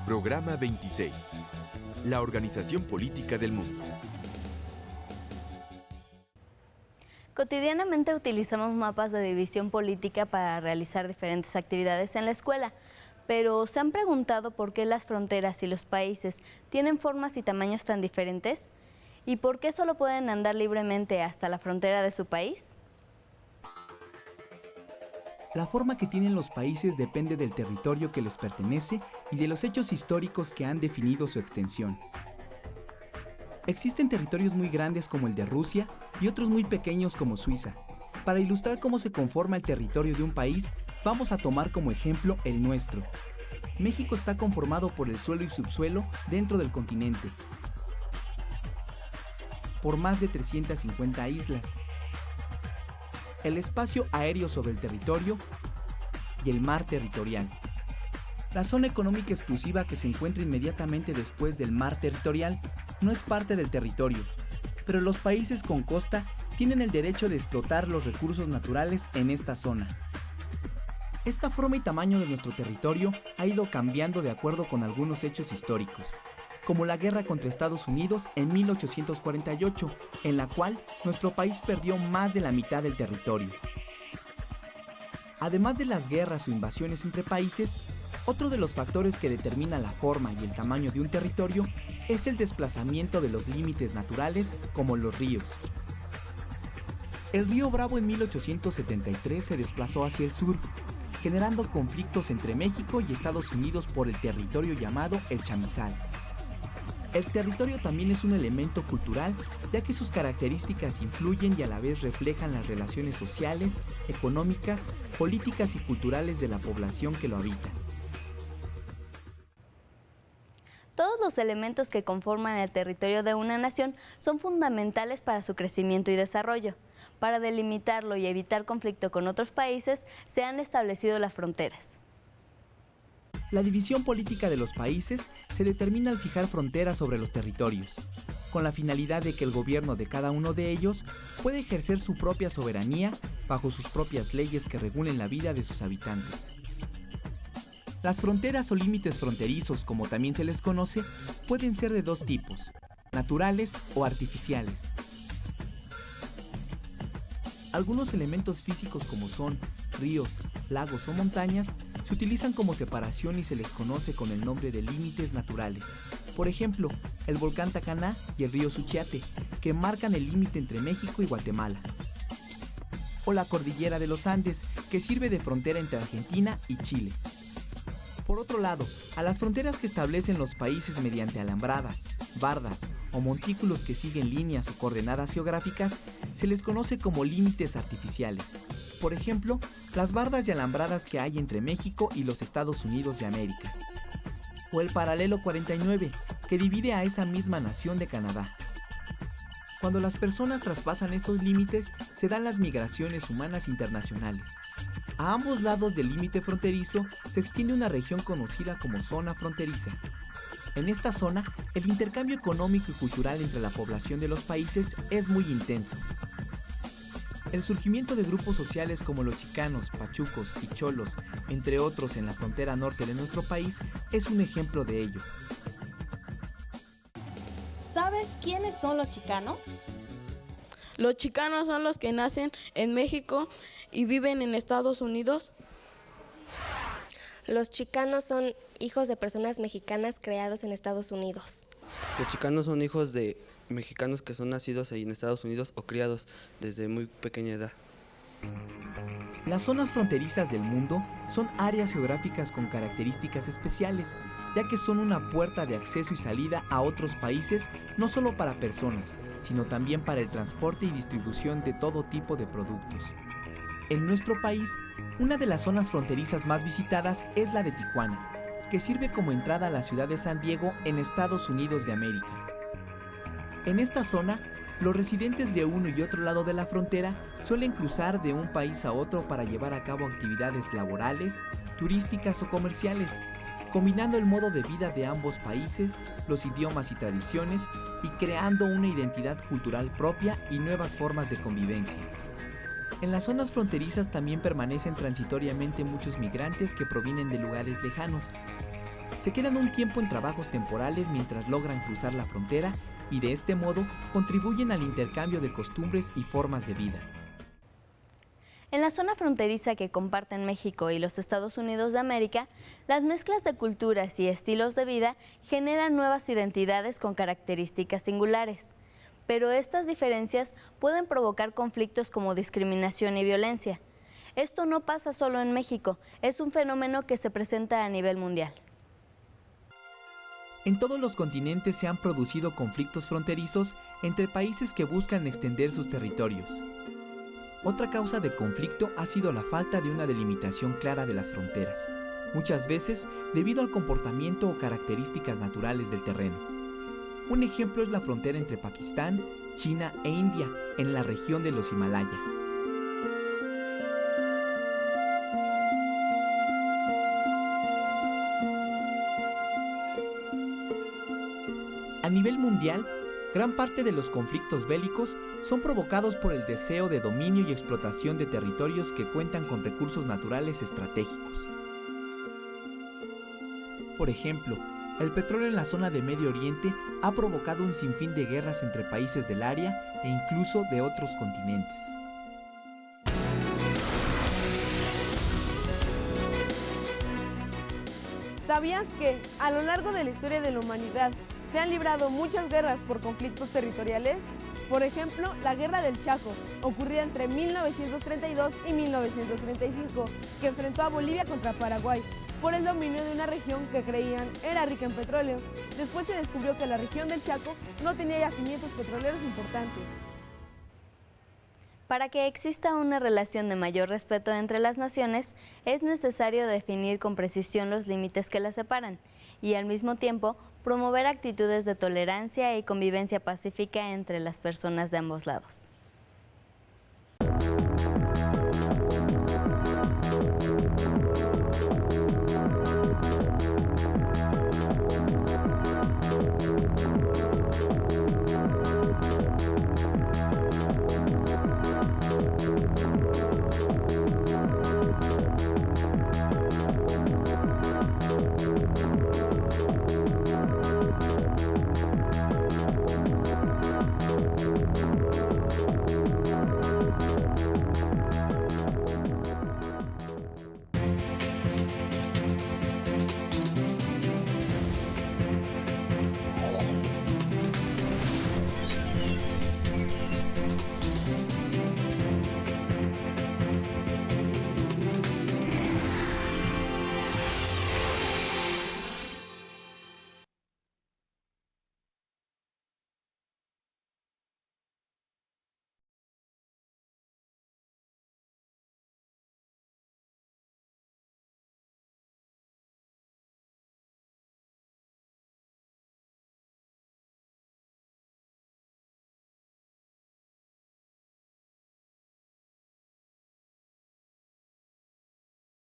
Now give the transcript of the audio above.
Programa 26. La organización política del mundo. Cotidianamente utilizamos mapas de división política para realizar diferentes actividades en la escuela, pero ¿se han preguntado por qué las fronteras y los países tienen formas y tamaños tan diferentes? ¿Y por qué solo pueden andar libremente hasta la frontera de su país? La forma que tienen los países depende del territorio que les pertenece y de los hechos históricos que han definido su extensión. Existen territorios muy grandes como el de Rusia y otros muy pequeños como Suiza. Para ilustrar cómo se conforma el territorio de un país, vamos a tomar como ejemplo el nuestro. México está conformado por el suelo y subsuelo dentro del continente, por más de 350 islas, el espacio aéreo sobre el territorio y el mar territorial. La zona económica exclusiva que se encuentra inmediatamente después del mar territorial no es parte del territorio, pero los países con costa tienen el derecho de explotar los recursos naturales en esta zona. Esta forma y tamaño de nuestro territorio ha ido cambiando de acuerdo con algunos hechos históricos, como la guerra contra Estados Unidos en 1848, en la cual nuestro país perdió más de la mitad del territorio. Además de las guerras o invasiones entre países, otro de los factores que determina la forma y el tamaño de un territorio es el desplazamiento de los límites naturales, como los ríos. El río Bravo en 1873 se desplazó hacia el sur, generando conflictos entre México y Estados Unidos por el territorio llamado el Chamizal. El territorio también es un elemento cultural, ya que sus características influyen y a la vez reflejan las relaciones sociales, económicas, políticas y culturales de la población que lo habita. Todos los elementos que conforman el territorio de una nación son fundamentales para su crecimiento y desarrollo. Para delimitarlo y evitar conflicto con otros países, se han establecido las fronteras. La división política de los países se determina al fijar fronteras sobre los territorios, con la finalidad de que el gobierno de cada uno de ellos pueda ejercer su propia soberanía bajo sus propias leyes que regulen la vida de sus habitantes. Las fronteras o límites fronterizos, como también se les conoce, pueden ser de dos tipos, naturales o artificiales. Algunos elementos físicos como son ríos, lagos o montañas se utilizan como separación y se les conoce con el nombre de límites naturales. Por ejemplo, el volcán Tacaná y el río Suchiate, que marcan el límite entre México y Guatemala. O la cordillera de los Andes, que sirve de frontera entre Argentina y Chile. Por otro lado, a las fronteras que establecen los países mediante alambradas, bardas o montículos que siguen líneas o coordenadas geográficas, se les conoce como límites artificiales. Por ejemplo, las bardas y alambradas que hay entre México y los Estados Unidos de América. O el paralelo 49, que divide a esa misma nación de Canadá. Cuando las personas traspasan estos límites, se dan las migraciones humanas internacionales. A ambos lados del límite fronterizo se extiende una región conocida como zona fronteriza. En esta zona, el intercambio económico y cultural entre la población de los países es muy intenso. El surgimiento de grupos sociales como los chicanos, pachucos y cholos, entre otros en la frontera norte de nuestro país, es un ejemplo de ello. ¿Sabes quiénes son los chicanos? Los chicanos son los que nacen en México y viven en Estados Unidos. Los chicanos son hijos de personas mexicanas creados en Estados Unidos. Los chicanos son hijos de mexicanos que son nacidos en Estados Unidos o criados desde muy pequeña edad. Las zonas fronterizas del mundo son áreas geográficas con características especiales, ya que son una puerta de acceso y salida a otros países, no solo para personas, sino también para el transporte y distribución de todo tipo de productos. En nuestro país, una de las zonas fronterizas más visitadas es la de Tijuana, que sirve como entrada a la ciudad de San Diego en Estados Unidos de América. En esta zona, los residentes de uno y otro lado de la frontera suelen cruzar de un país a otro para llevar a cabo actividades laborales, turísticas o comerciales, combinando el modo de vida de ambos países, los idiomas y tradiciones, y creando una identidad cultural propia y nuevas formas de convivencia. En las zonas fronterizas también permanecen transitoriamente muchos migrantes que provienen de lugares lejanos. Se quedan un tiempo en trabajos temporales mientras logran cruzar la frontera y de este modo contribuyen al intercambio de costumbres y formas de vida. En la zona fronteriza que comparten México y los Estados Unidos de América, las mezclas de culturas y estilos de vida generan nuevas identidades con características singulares. Pero estas diferencias pueden provocar conflictos como discriminación y violencia. Esto no pasa solo en México, es un fenómeno que se presenta a nivel mundial. En todos los continentes se han producido conflictos fronterizos entre países que buscan extender sus territorios. Otra causa de conflicto ha sido la falta de una delimitación clara de las fronteras, muchas veces debido al comportamiento o características naturales del terreno. Un ejemplo es la frontera entre Pakistán, China e India, en la región de los Himalaya. A nivel mundial, gran parte de los conflictos bélicos son provocados por el deseo de dominio y explotación de territorios que cuentan con recursos naturales estratégicos. Por ejemplo, el petróleo en la zona de Medio Oriente ha provocado un sinfín de guerras entre países del área e incluso de otros continentes. ¿Sabías que, a lo largo de la historia de la humanidad, se han librado muchas guerras por conflictos territoriales? Por ejemplo, la Guerra del Chaco, ocurrida entre 1932 y 1935, que enfrentó a Bolivia contra Paraguay, por el dominio de una región que creían era rica en petróleo. Después se descubrió que la región del Chaco no tenía yacimientos petroleros importantes. Para que exista una relación de mayor respeto entre las naciones, es necesario definir con precisión los límites que las separan y al mismo tiempo promover actitudes de tolerancia y convivencia pacífica entre las personas de ambos lados.